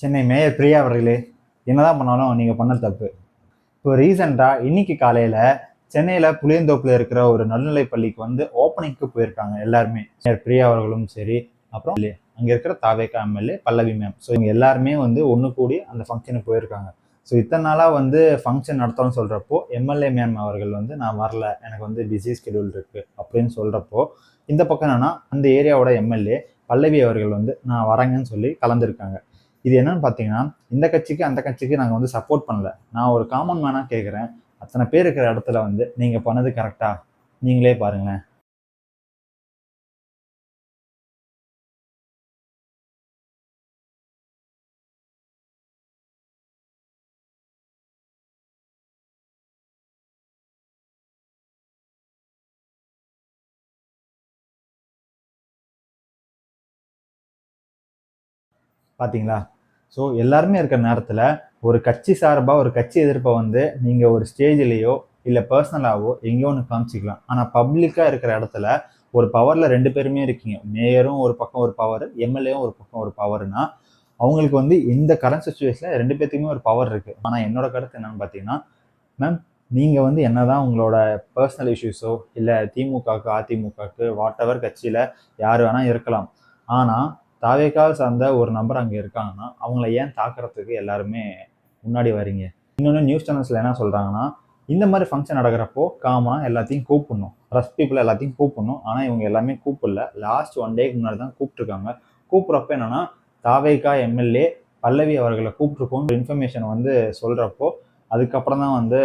Chennai mayor Priya அவர்களே, என்னதான் பண்ணாலும் நீங்கள் பண்ண தப்பு. இப்போ ரீசெண்டாக இன்னைக்கு காலையில் சென்னையில் புளியந்தோப்பில் இருக்கிற ஒரு நடுநிலை பள்ளிக்கு வந்து ஓப்பனிங்க்கு போயிருக்காங்க எல்லாருமே. மேயர் பிரியா அவர்களும் சரி, அப்புறம் அங்கே இருக்கிற தாவேகா எம்எல்ஏ பல்லவி மேம். ஸோ இவங்க எல்லாருமே வந்து ஒன்று கூடி அந்த ஃபங்க்ஷனுக்கு போயிருக்காங்க. ஸோ இத்தனை நாளாக வந்து ஃபங்க்ஷன் நடத்தணும்னு சொல்கிறப்போ எம்எல்ஏ மேம் அவர்கள் வந்து நான் வரல, எனக்கு வந்து பிஸி ஸ்கெடியூல் இருக்குது அப்படின்னு சொல்கிறப்போ, இந்த பக்கம் என்னன்னா அந்த ஏரியாவோட எம்எல்ஏ பல்லவி அவர்கள் வந்து நான் வரேங்கன்னு சொல்லி கலந்துருக்காங்க. இது என்னன்னு பார்த்தீங்கன்னா, இந்த கட்சிக்கு அந்த கட்சிக்கு நாங்கள் வந்து சப்போர்ட் பண்ணல. நான் ஒரு காமன் மேனாக கேட்குறேன். அத்தனை பேர் இருக்கிற இடத்துல வந்து நீங்கள் பண்ணது கரெக்டா? நீங்களே பாருங்களேன். பார்த்தீங்களா? ஸோ எல்லாருமே இருக்கிற நேரத்தில் ஒரு கட்சி சார்பாக ஒரு கட்சி எதிர்ப்பை வந்து நீங்கள் ஒரு ஸ்டேஜ்லேயோ இல்லை பர்சனலாகவோ எங்கேயோ ஒன்று காமிச்சிக்கலாம். ஆனால் பப்ளிக்காக இருக்கிற இடத்துல ஒரு பவரில் ரெண்டு பேருமே இருக்கீங்க. மேயரும் ஒரு பக்கம் ஒரு பவர், எம்எல்ஏவும் ஒரு பக்கம் ஒரு பவர்னா அவங்களுக்கு வந்து இந்த கரண்ட் சுச்சுவேஷனில் ரெண்டு பேர்த்துக்குமே ஒரு பவர் இருக்குது. ஆனால் என்னோட கருத்து என்னன்னு பார்த்தீங்கன்னா, மேம் நீங்கள் வந்து என்னதான் உங்களோட பர்சனல் இஷ்யூஸோ இல்லை திமுகவுக்கு அதிமுகவுக்கு வாட் எவர் கட்சியில் யார் வேணால் இருக்கலாம். ஆனால் தாவேக்காவை சார்ந்த ஒரு நபர் அங்கே இருக்காங்கன்னா அவங்கள ஏன் தாக்குறதுக்கு எல்லாருமே முன்னாடி வரீங்க? இன்னொன்று நியூஸ் சேனல்ஸில் என்ன சொல்கிறாங்கன்னா, இந்த மாதிரி ஃபங்க்ஷன் நடக்கிறப்போ காமனாக எல்லாத்தையும் கூப்பிடணும், ப்ரெஸ் பீப்புள் எல்லாத்தையும் கூப்பிடணும். ஆனால் இவங்க எல்லாமே கூப்பிடல. லாஸ்ட் 1 டேக்கு முன்னாடி தான் கூப்பிட்ருக்காங்க. கூப்பிட்றப்ப என்னென்னா தாவேக்கா எம்எல்ஏ பல்லவி அவர்களை கூப்பிட்ருக்கோம் இன்ஃபர்மேஷன் வந்து சொல்கிறப்போ அதுக்கப்புறம் தான் வந்து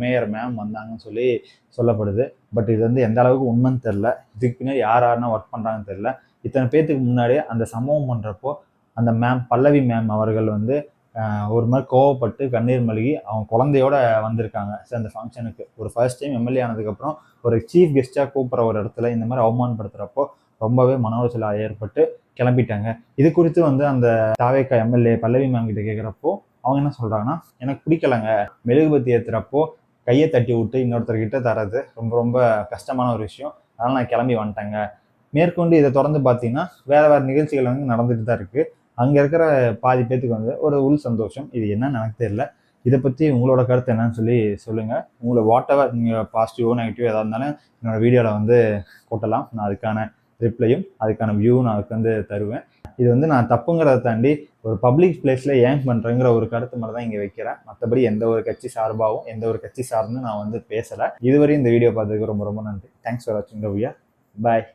மேயர் மேம் வந்தாங்கன்னு சொல்லி சொல்லப்படுது. பட் இது வந்து எந்த அளவுக்கு உண்மைன்னு தெரில. இதுக்கு பின்னாடி யார் யாருன்னா ஒர்க் பண்ணுறாங்கன்னு தெரில. இத்தனை பேர்த்துக்கு முன்னாடியே அந்த சம்பவம் பண்ணுறப்போ அந்த மேம் பல்லவி மேம் அவர்கள் வந்து ஒரு மாதிரி கோவப்பட்டு கண்ணீர் மல்கி அவங்க குழந்தையோட வந்திருக்காங்க. சரி, அந்த ஃபங்க்ஷனுக்கு ஒரு ஃபர்ஸ்ட் டைம் எம்எல்ஏ ஆனதுக்கப்புறம் ஒரு சீஃப் கெஸ்ட்டாக கூப்பிட்ற ஒரு இடத்துல இந்த மாதிரி அவமானப்படுத்துகிறப்போ ரொம்பவே மன உளைச்சல் ஏற்பட்டு கிளம்பிட்டாங்க. இது குறித்து வந்து அந்த தாவேக்கா எம்எல்ஏ பல்லவி மேம் கிட்ட கேட்குறப்போ அவங்க என்ன சொல்கிறாங்கன்னா, எனக்கு பிடிக்கலங்க, மெழுகுபத்தி ஏற்றுறப்போ கையை தட்டி விட்டு இன்னொருத்தர்கிட்ட தரது ரொம்ப ரொம்ப கஷ்டமான ஒரு விஷயம், அதனால் நான் கிளம்பி வந்துட்டேங்க. மேற்கொண்டு இதை தொடர்ந்து பார்த்தீங்கன்னா வேறு வேறு நிகழ்ச்சிகள் வந்து நடந்துட்டு தான் இருக்குது. அங்கே இருக்கிற பாதி பேத்துக்கு வந்து ஒரு உள் சந்தோஷம். இது என்னன்னு எனக்கு தெரியல. இதை பற்றி உங்களோட கருத்து என்னன்னு சொல்லி சொல்லுங்கள். உங்களை வாட் எவர் நீங்கள் பாசிட்டிவோ நெகட்டிவோ எதாக இருந்தாலும் என்னோட வீடியோவில் வந்து கொட்டலாம். நான் அதுக்கான ரிப்ளையும் அதுக்கான வியூவும் நான் அதுக்கு வந்து தருவேன். இது வந்து நான் தப்புங்கிறத தாண்டி ஒரு பப்ளிக் பிளேஸில் ஏன் பண்ணுறேங்கிற ஒரு கருத்து மாதிரி தான் இங்கே வைக்கிறேன். மற்றபடி எந்த ஒரு கட்சி சார்பாகவும் எந்த ஒரு கட்சி சார்ந்து நான் வந்து பேசலை. இதுவரையும் இந்த வீடியோ பார்த்ததுக்கு ரொம்ப ரொம்ப நன்றி. தேங்க்ஸ் ஃபார் வாட்சிங் த வீடியோ. பாய்.